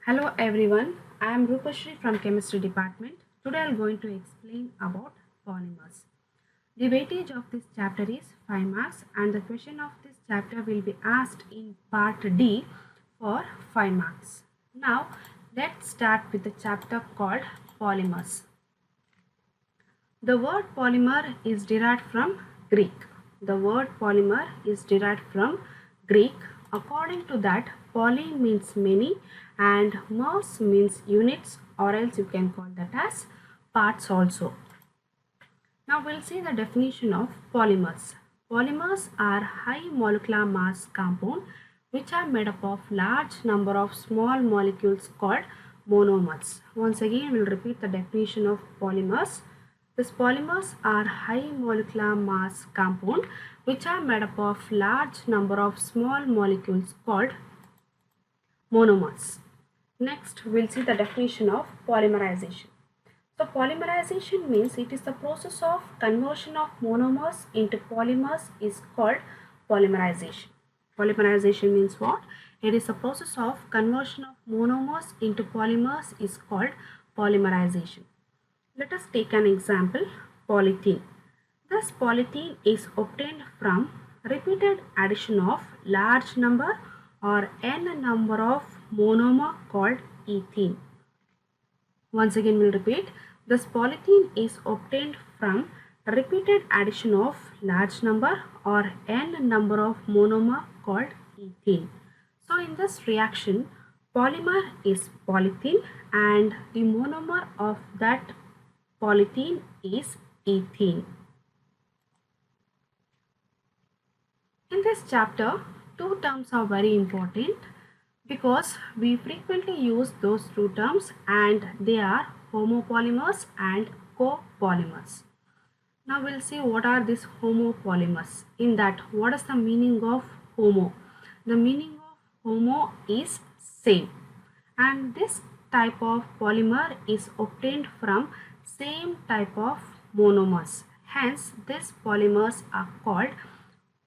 Hello everyone, I am Rupashri from Chemistry Department. Today I am going to explain about polymers. The weightage of this chapter is 5 marks and the question of this chapter will be asked in part D for 5 marks. Now let's start with the chapter called polymers. The word polymer is derived from Greek. The word polymer is derived from Greek. According to that, poly means many and mers means units, or else you can call that as parts also. Now we'll see the definition of polymers. Polymers are high molecular mass compounds which are made up of large number of small molecules called monomers. Once again we'll repeat the definition of polymers. These polymers are high molecular mass compound which are made up of large number of small molecules called monomers. Next, we'll see the definition of polymerization. So, polymerization means it is the process of conversion of monomers into polymers is called polymerization. Polymerization means what? It is the process of conversion of monomers into polymers is called polymerization. Let us take an example, polythene. Thus, polythene is obtained from repeated addition of large number or n number of monomer called ethene. Once again, we'll repeat. This polythene is obtained from repeated addition of large number or n number of monomer called ethene. So, in this reaction, polymer is polythene and the monomer of that polythene is ethene. In this chapter, two terms are very important because we frequently use those two terms and they are homopolymers and copolymers. Now we'll see what are these homopolymers. In that, what is the meaning of homo? The meaning of homo is same, and this type of polymer is obtained from same type of monomers. Hence, these polymers are called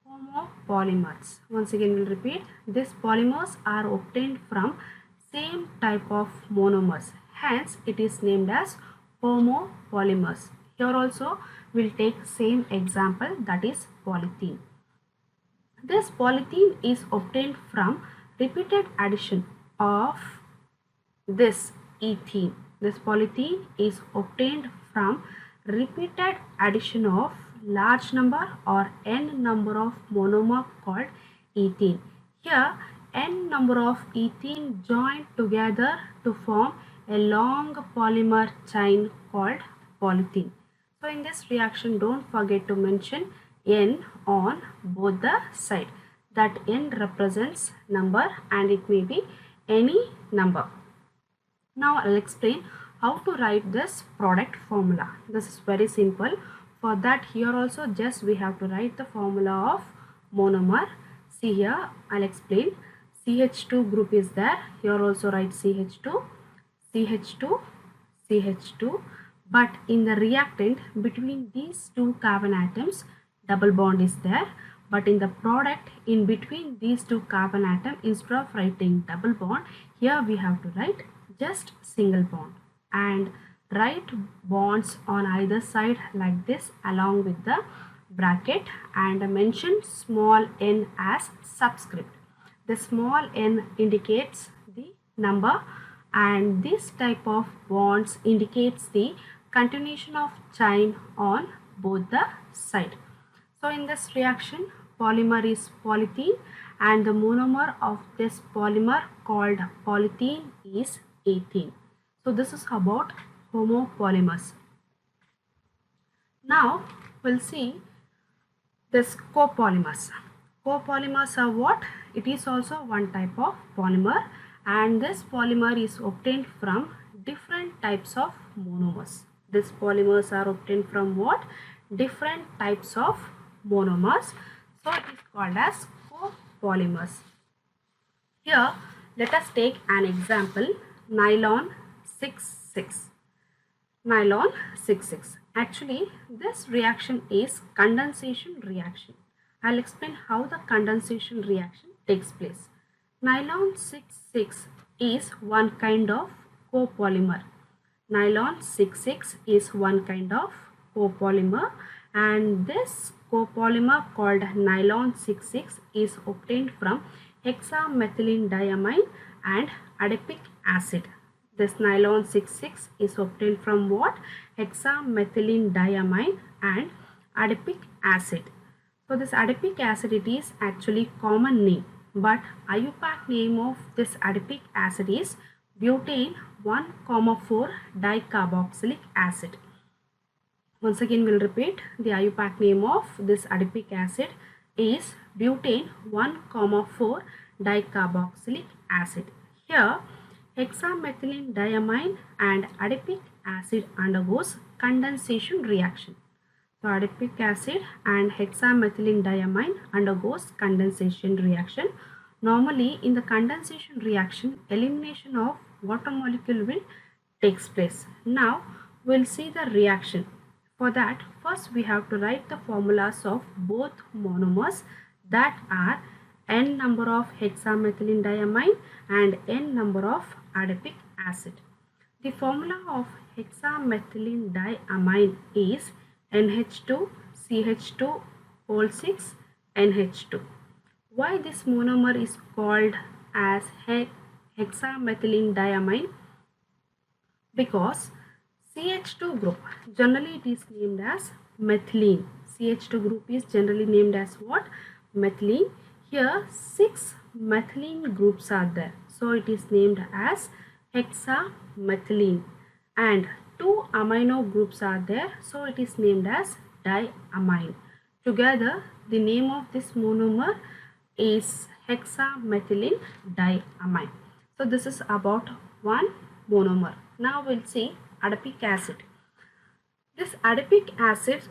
homopolymers. Once again, we'll repeat. These polymers are obtained from same type of monomers. Hence, it is named as homopolymers. Here also, we'll take same example, that is polythene. This polythene is obtained from repeated addition of this ethene. This polythene is obtained from repeated addition of large number or n number of monomer called ethene. Here, n number of ethene joined together to form a long polymer chain called polythene. So, in this reaction, don't forget to mention n on both the side. That n represents number and it may be any number. Now, I'll explain how to write this product formula. This is very simple. For that, here also just we have to write the formula of monomer. See here, I'll explain. CH2 group is there. Here also write CH2, CH2, CH2. But in the reactant between these two carbon atoms, double bond is there. But in the product in between these two carbon atoms, instead of writing double bond, here we have to write just single bond and write bonds on either side like this along with the bracket and mention small n as subscript. The small n indicates the number and this type of bonds indicates the continuation of chain on both the side. So in this reaction, polymer is polythene and the monomer of this polymer called polythene is ethene. So this is about homopolymers. Now we'll see this copolymers. Copolymers are what? It is also one type of polymer and this polymer is obtained from different types of monomers. These polymers are obtained from what? Different types of monomers. So it is called as copolymers. Here let us take an example, nylon 6,6. Nylon 6,6. Actually, this reaction is condensation reaction. I'll explain how the condensation reaction takes place. Nylon 6,6 is one kind of copolymer. Nylon 66 is one kind of copolymer, and this copolymer called nylon 66 is obtained from hexamethylene diamine and adipic acid. This nylon 66 is obtained from what? Hexamethylene diamine and adipic acid. So this adipic acid, it is actually common name, but IUPAC name of this adipic acid is butane 1,4 dicarboxylic acid. Once again we'll repeat, the IUPAC name of this adipic acid is butane 1,4 dicarboxylic acid. Here hexamethylene diamine and adipic acid undergoes condensation reaction. So adipic acid and hexamethylene diamine undergoes condensation reaction. Normally in the condensation reaction, elimination of water molecule will takes place. Now we'll see the reaction. For that, first we have to write the formulas of both monomers, that are n number of hexamethylene diamine and n number of adipic acid. The formula of hexamethylene diamine is NH2 CH2 whole 6 NH2. Why this monomer is called as hexamethylene diamine? Because CH2 group, generally it is named as methylene. CH2 group is generally named as what? Methylene. Here 6 methylene groups are there, so it is named as hexamethylene, and 2 amino groups are there, so it is named as diamine. Together the name of this monomer is hexamethylene diamine. So this is about one monomer. Now we'll see adipic acid. This adipic acid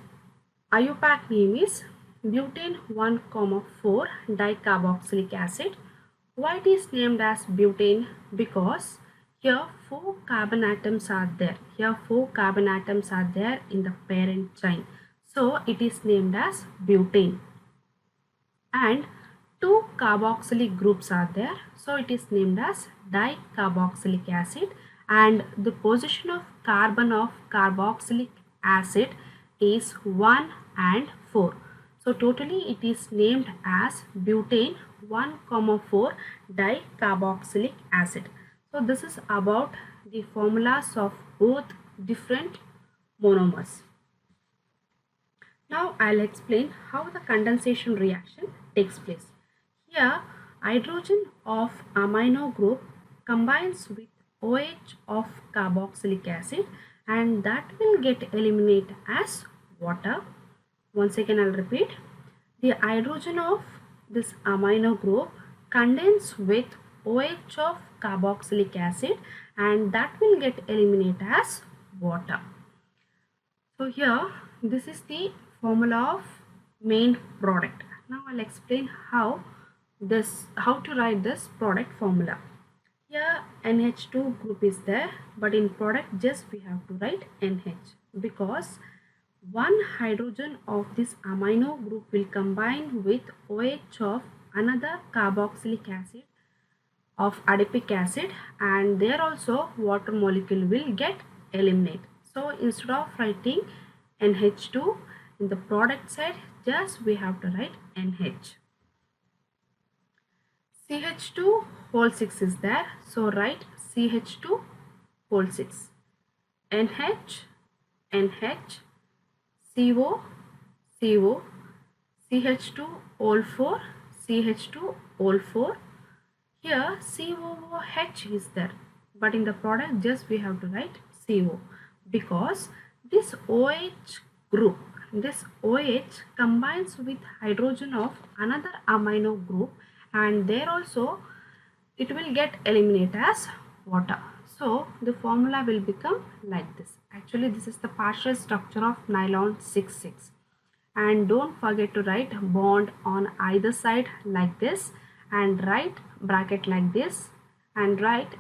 IUPAC name is butane 1,4 dicarboxylic acid. Why it is named as butane? Because here 4 carbon atoms are there. Here 4 carbon atoms are there in the parent chain. So it is named as butane. And 2 carboxylic groups are there. So it is named as dicarboxylic acid. And the position of carbon of carboxylic acid is 1 and 4. So totally it is named as butane 1,4 dicarboxylic acid. So this is about the formulas of both different monomers. Now I'll explain how the condensation reaction takes place. Here hydrogen of amino group combines with OH of carboxylic acid, and that will get eliminated as water. Once again I'll repeat, the hydrogen of this amino group condenses with OH of carboxylic acid, and that will get eliminated as water. So here this is the formula of main product. Now I'll explain how to write this product formula. Here NH2 group is there, but in product just we have to write NH, because one hydrogen of this amino group will combine with OH of another carboxylic acid of adipic acid, and there also water molecule will get eliminated. So instead of writing NH2 in the product side, just we have to write NH. CH2 whole 6 is there, so write CH2 whole 6. NH, NH, CO, CO, CH2 whole 4, CH2 whole 4. Here COOH is there, but in the product just we have to write CO, because this OH group, this OH combines with hydrogen of another amino group, and there also it will get eliminated as water. So the formula will become like this. Actually this is the partial structure of nylon 66, and don't forget to write bond on either side like this, and write bracket like this, and write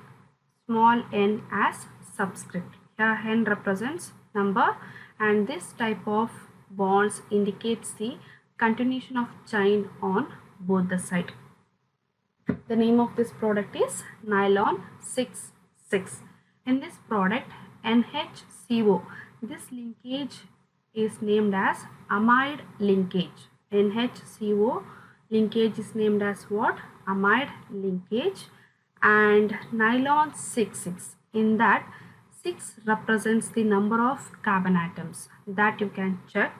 small n as subscript. Here n represents number, and this type of bonds indicates the continuation of chain on both the side. The name of this product is nylon 6,6. In this product, NHCO, this linkage is named as amide linkage. NHCO linkage is named as what? Amide linkage. And nylon 6,6. In that, 6 represents the number of carbon atoms. That you can check.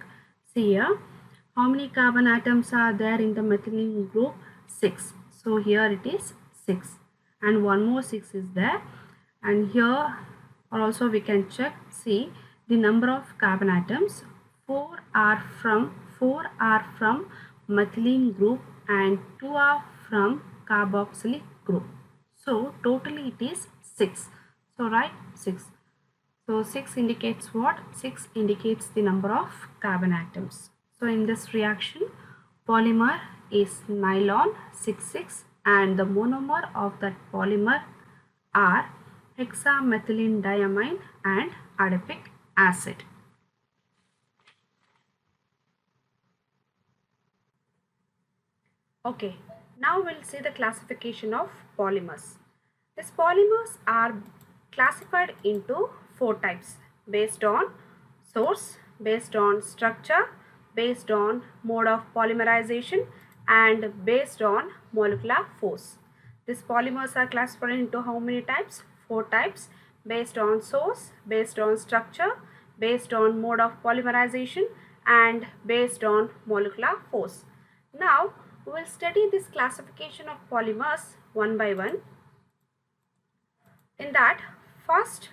See here, how many carbon atoms are there in the methylene group? 6. So here it is 6, and one more 6 is there, and here also we can check. See the number of carbon atoms. 4 are from methylene group and 2 are from carboxylic group. So totally it is 6. So write 6. So 6 indicates what? 6 indicates the number of carbon atoms. So in this reaction, polymer is nylon 6,6 and the monomer of that polymer are hexamethylene diamine and adipic acid. Okay, now we'll see the classification of polymers. These polymers are classified into 4 types based on source, based on structure, based on mode of polymerization, and based on molecular force. These polymers are classified into how many types? 4 types, based on source, based on structure, based on mode of polymerization, and based on molecular force. Now we will study this classification of polymers one by one. In that, first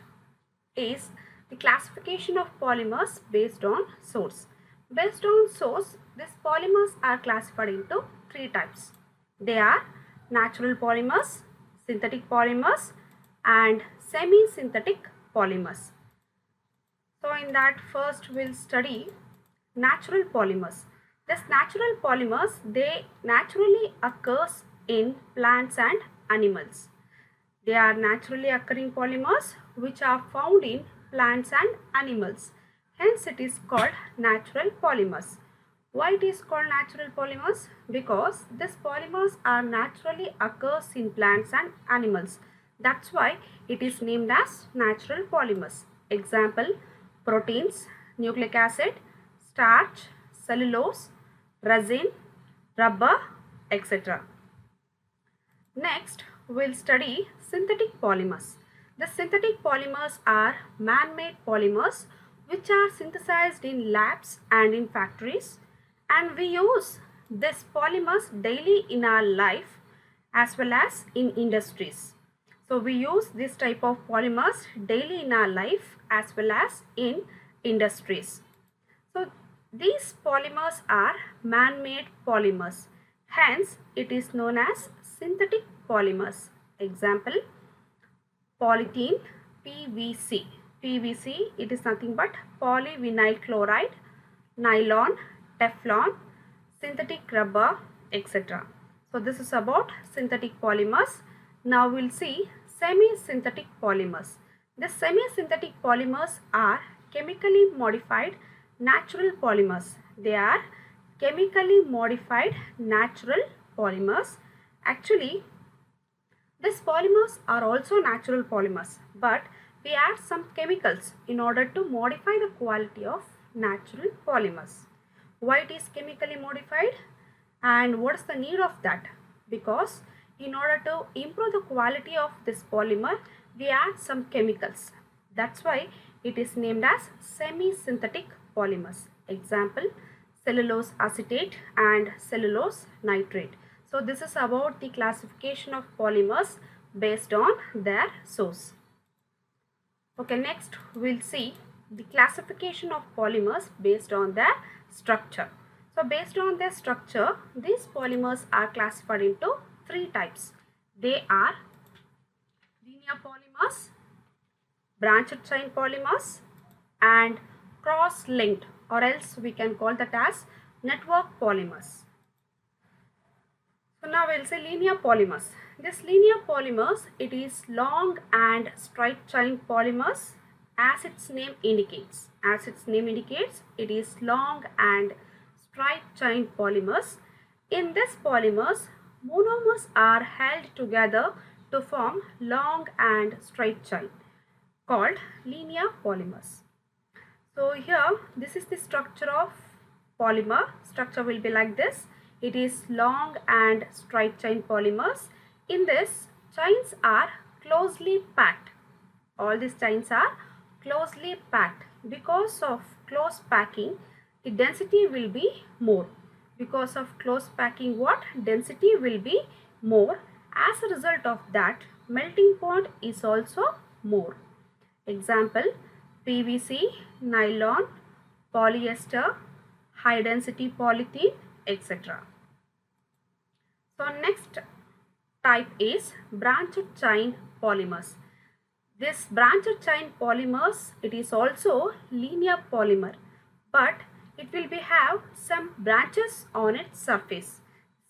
is the classification of polymers based on source. Based on source, these polymers are classified into 3 types. They are natural polymers, synthetic polymers, and semi-synthetic polymers. So in that, first we'll study natural polymers. These natural polymers, they naturally occurs in plants and animals. They are naturally occurring polymers which are found in plants and animals. Hence it is called natural polymers. Why it is called natural polymers? Because these polymers are naturally occurs in plants and animals. That's why it is named as natural polymers. Example, proteins, nucleic acid, starch, cellulose, resin, rubber, etc. Next, we'll study synthetic polymers. The synthetic polymers are man-made polymers which are synthesized in labs and in factories, and we use these polymers daily in our life as well as in industries. So we use this type of polymers daily in our life as well as in industries. So these polymers are man-made polymers. Hence, it is known as synthetic polymers. Example, polythene, PVC. PVC, it is nothing but polyvinyl chloride, nylon, Teflon, synthetic rubber, etc. So this is about synthetic polymers. Now we'll see semi-synthetic polymers. The semi-synthetic polymers are chemically modified natural polymers. They are chemically modified natural polymers. Actually, these polymers are also natural polymers, but we add some chemicals in order to modify the quality of natural polymers. Why it is chemically modified and what is the need of that? Because in order to improve the quality of this polymer, we add some chemicals. That's why it is named as semi-synthetic polymers. Example, cellulose acetate and cellulose nitrate. So this is about the classification of polymers based on their source. Okay, next we'll see the classification of polymers based on their structure. So based on their structure, these polymers are classified into 3 types. They are linear polymers, branched chain polymers, and cross-linked, or else we can call that as network polymers. So now we'll say linear polymers. This linear polymers, it is long and straight chain polymers as its name indicates. As its name indicates, it is long and straight chain polymers. In this polymers, monomers are held together to form long and straight chain called linear polymers. So here this is the structure of polymer. Structure will be like this. It is long and straight chain polymers. In this, chains are closely packed. All these chains are closely packed. Because of close packing, the density will be more. Because of close packing, what? Density will be more. As a result of that, melting point is also more. Example, PVC, nylon, polyester, high density polythene, etc. So next type is branched chain polymers. This branched chain polymers, it is also linear polymer, but it will be have some branches on its surface.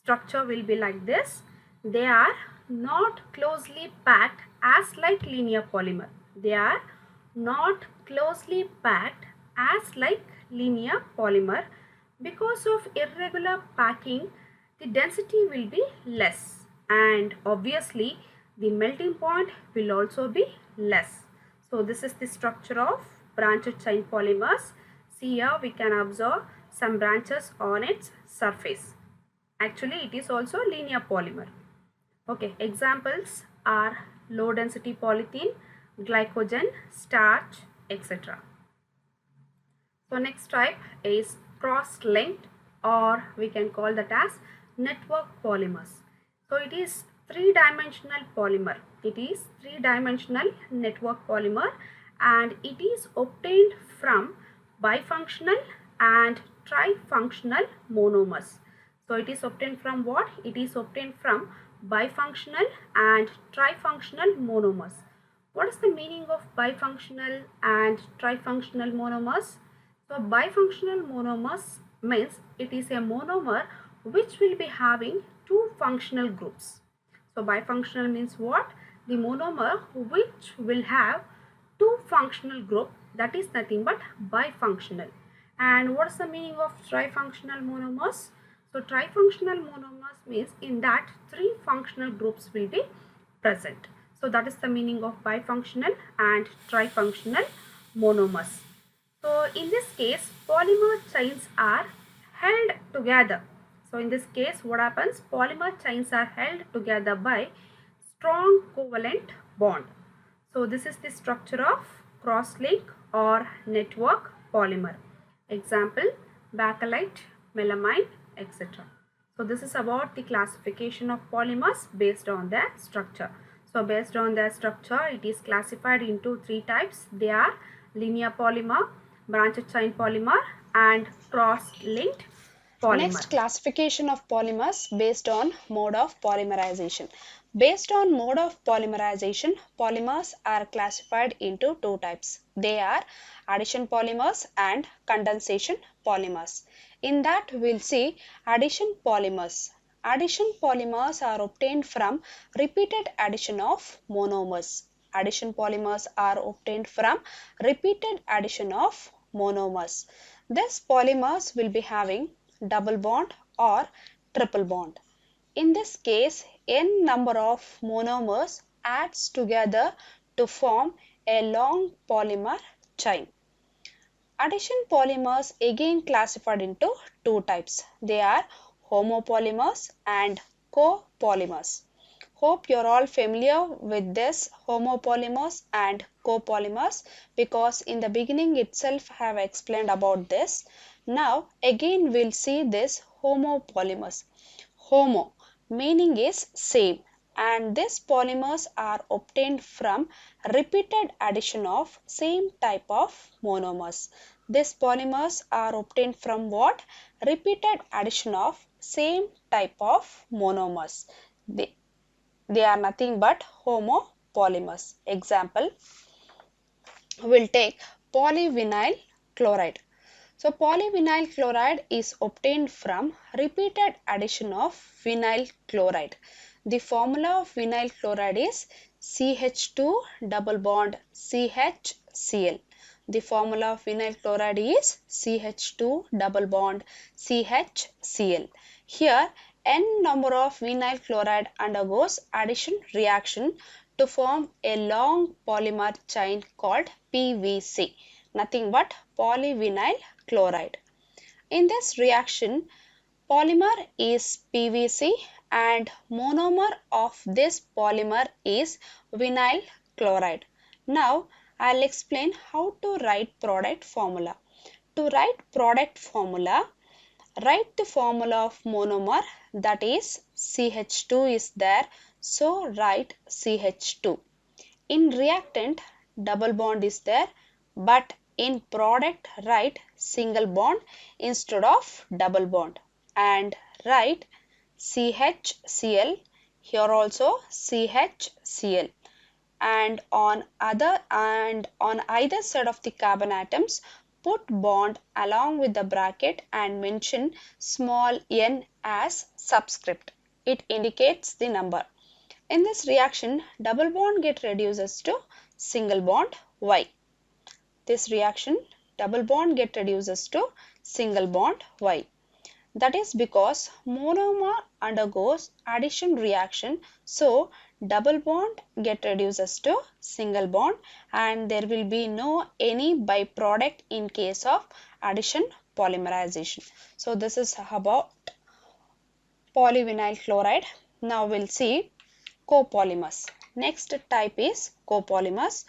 Structure will be like this. They are not closely packed as like linear polymer. They are not closely packed as like linear polymer. Because of irregular packing, the density will be less, and obviously the melting point will also be less. So this is the structure of branched chain polymers. See here we can observe some branches on its surface. Actually it is also linear polymer. Okay, examples are low density polythene, glycogen, starch, etc. So next type is cross-linked, or we can call that as network polymers. So it is three-dimensional polymer. It is three-dimensional network polymer, and it is obtained from bifunctional and trifunctional monomers. So it is obtained from what? It is obtained from bifunctional and trifunctional monomers. What is the meaning of bifunctional and trifunctional monomers? So bifunctional monomers means it is a monomer which will be having two functional groups. So bifunctional means what? The monomer which will have two functional group, that is nothing but bifunctional. And what is the meaning of trifunctional monomers? So trifunctional monomers means in that three functional groups will be present. So that is the meaning of bifunctional and trifunctional monomers. So in this case, polymer chains are held together. So in this case, what happens? Polymer chains are held together by strong covalent bond. So this is the structure of cross-link or network polymer. Example, bakelite, melamine, etc. So this is about the classification of polymers based on their structure. So based on their structure, it is classified into three types. They are linear polymer, branched chain polymer, and cross-linked polymer. Next, classification of polymers based on mode of polymerization. Based on mode of polymerization, polymers are classified into two types. They are addition polymers and condensation polymers. In that, we'll see addition polymers. Addition polymers are obtained from repeated addition of monomers. Addition polymers are obtained from repeated addition of monomers. These polymers will be having double bond or triple bond. In this case, n number of monomers adds together to form a long polymer chain. Addition polymers again classified into two types. They are homopolymers and copolymers. Hope you're all familiar with this homopolymers and copolymers, because in the beginning itself I have explained about this. Now again we'll see this homopolymers. Homo meaning is same, and these polymers are obtained from repeated addition of same type of monomers. These polymers are obtained from what? Repeated addition of same type of monomers. They are nothing but homopolymers. Example, we'll take polyvinyl chloride. So polyvinyl chloride is obtained from repeated addition of vinyl chloride. The formula of vinyl chloride is CH2 double bond CHCl. The formula of vinyl chloride is CH2 double bond CHCl. Here n number of vinyl chloride undergoes addition reaction to form a long polymer chain called PVC, nothing but polyvinyl chloride. In this reaction, polymer is PVC and monomer of this polymer is vinyl chloride. Now I'll explain how to write product formula. To write product formula, write the formula of monomer, that is CH2 is there, so write CH2. In reactant, double bond is there, but in product write single bond instead of double bond, and write CHCl, here also CHCl, and on either side of the carbon atoms put bond along with the bracket and mention small n as subscript. It indicates the number. In this reaction, double bond get reduces to single bond. Why? This reaction, double bond get reduces to single bond. Why? That is because monomer undergoes addition reaction, so double bond get reduces to single bond and there will be no any byproduct in case of addition polymerization. So this is about polyvinyl chloride. Now we'll see copolymers. Next type is copolymers.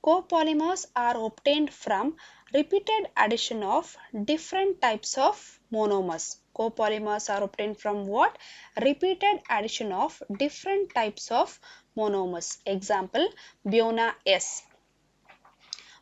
Copolymers are obtained from repeated addition of different types of monomers. Copolymers are obtained from what? Repeated addition of different types of monomers. Example, Buna S.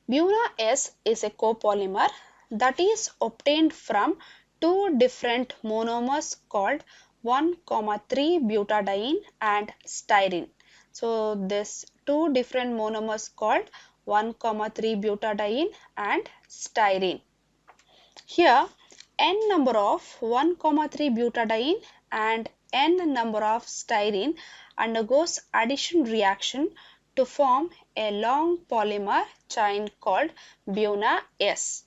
Buna S is a copolymer that is obtained from two different monomers called 1,3-butadiene and styrene. So this two different monomers called 1,3-butadiene and styrene. Here n number of 1,3-butadiene and n number of styrene undergoes addition reaction to form a long polymer chain called Buna S.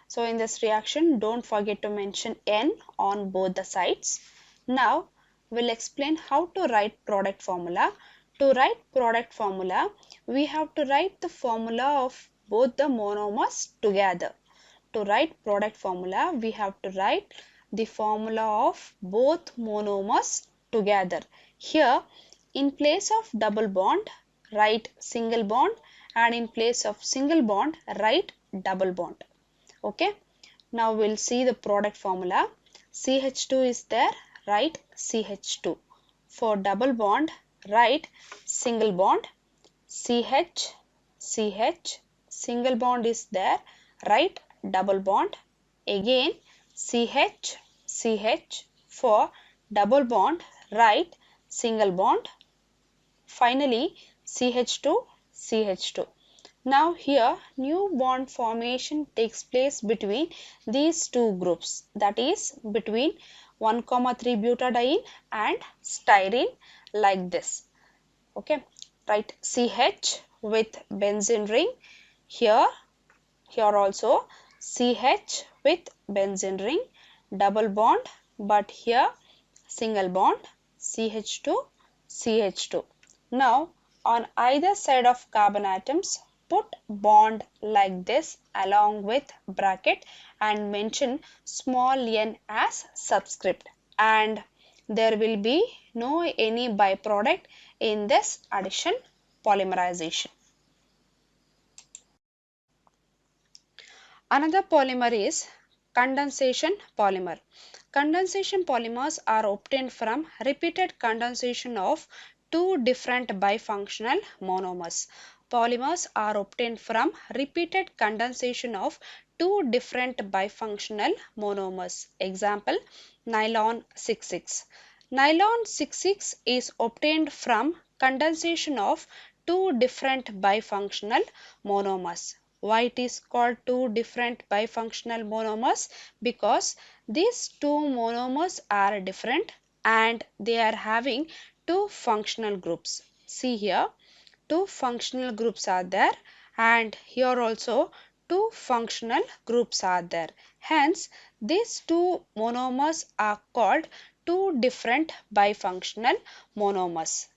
So in this reaction, don't forget to mention n on both the sides. Now we'll explain how to write product formula. To write product formula, we have to write the formula of both the monomers together. To write product formula, we have to write the formula of both monomers together. Here, in place of double bond, write single bond, and in place of single bond, write double bond. Okay. Now we'll see the product formula. CH2 is there, write CH2. For double bond, write single bond, CH, CH, single bond is there, write double bond, again CH, CH, for double bond, write single bond, finally CH2, CH2. Now here new bond formation takes place between these two groups, that is between 1,3-butadiene and styrene, like this. Okay, write CH with benzene ring, here also CH with benzene ring, double bond, but here single bond, CH2, CH2. Now on either side of carbon atoms put bond like this along with bracket and mention small n as subscript, and there will be no any byproduct in this addition polymerization. Another polymer is condensation polymer. Condensation polymers are obtained from repeated condensation of two different bifunctional monomers. Polymers are obtained from repeated condensation of two different bifunctional monomers. Example, nylon 6,6. Nylon 6,6 is obtained from condensation of two different bifunctional monomers. Why it is called two different bifunctional monomers? Because these two monomers are different and they are having two functional groups. See here, two functional groups are there, and here also two functional groups are there. Hence, these two monomers are called two different bifunctional monomers.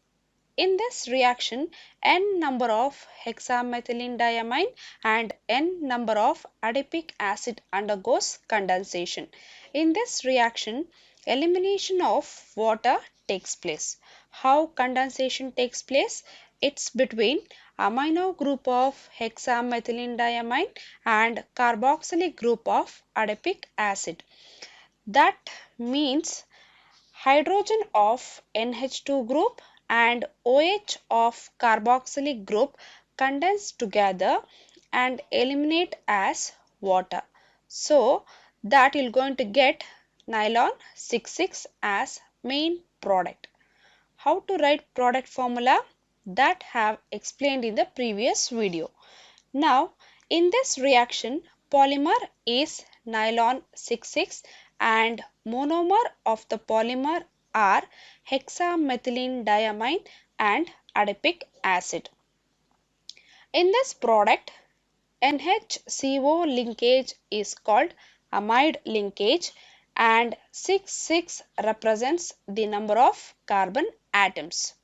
In this reaction, n number of hexamethylene and n number of adipic acid undergoes condensation. In this reaction, elimination of water takes place. How condensation takes place? It's between amino group of hexamethylene and carboxylic group of adipic acid. That means hydrogen of NH2 group and OH of carboxylic group condense together and eliminate as water. So that you're going to get nylon 66 as main product. How to write product formula? That have explained in the previous video. Now, in this reaction, polymer is nylon 66 and monomer of the polymer are hexamethylene and adipic acid. In this product, NHCO linkage is called amide linkage and 66 represents the number of carbon atoms.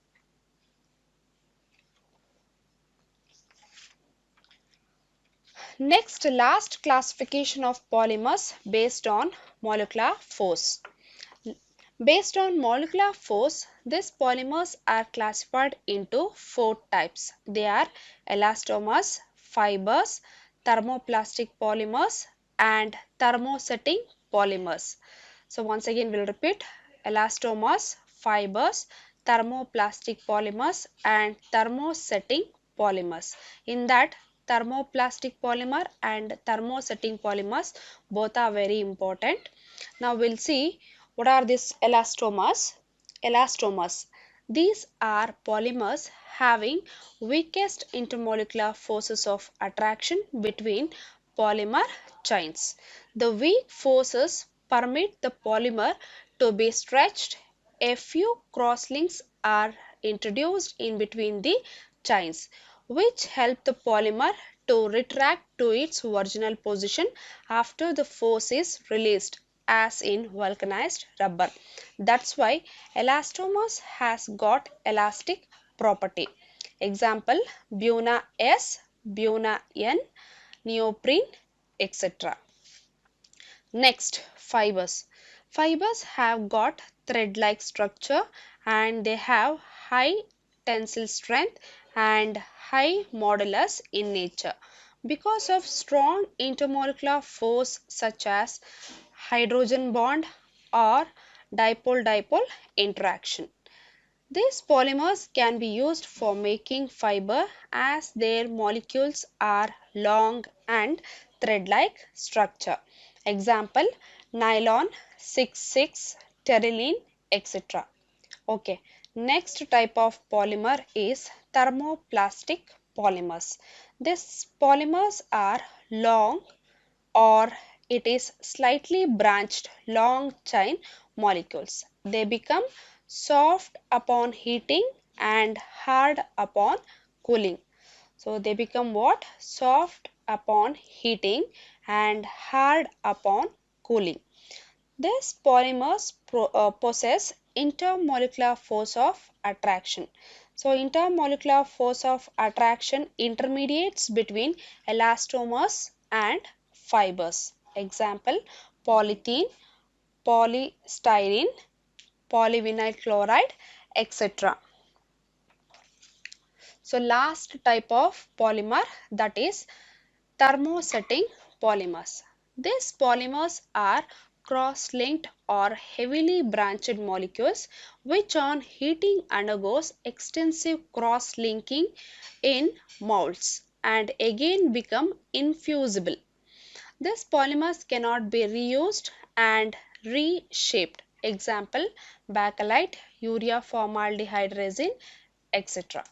Next, last classification of polymers based on molecular force. Based on molecular force, these polymers are classified into four types. They are elastomers, fibers, thermoplastic polymers and thermosetting polymers. So once again we'll repeat: elastomers, fibers, thermoplastic polymers and thermosetting polymers. In that, thermoplastic polymer and thermosetting polymers both are very important. Now we'll see what are these elastomers. Elastomers, these are polymers having weakest intermolecular forces of attraction between polymer chains. The weak forces permit the polymer to be stretched. A few crosslinks are introduced in between the chains, which help the polymer to retract to its original position after the force is released, as in vulcanized rubber. That's why elastomers has got elastic property. Example: Buna S, Buna N, neoprene, etc. Next, fibers. Fibers have got thread-like structure and they have high tensile strength and high modulus in nature because of strong intermolecular force such as hydrogen bond or dipole-dipole interaction. These polymers can be used for making fiber as their molecules are long and thread-like structure. Example: nylon, 6,6, terylene, etc. Okay, next type of polymer is thermoplastic polymers. These polymers are long or it is slightly branched long chain molecules. They become soft upon heating and hard upon cooling. So they become what? Soft upon heating and hard upon cooling. These polymers possess intermolecular force of attraction. So intermolecular force of attraction intermediates between elastomers and fibers. Example: polythene, polystyrene, polyvinyl chloride, etc. So last type of polymer, that is thermosetting polymers. These polymers are cross-linked or heavily branched molecules which on heating undergoes extensive cross-linking in molds and again become infusible. These polymers cannot be reused and reshaped. Example: bakelite, urea formaldehyde resin, etc.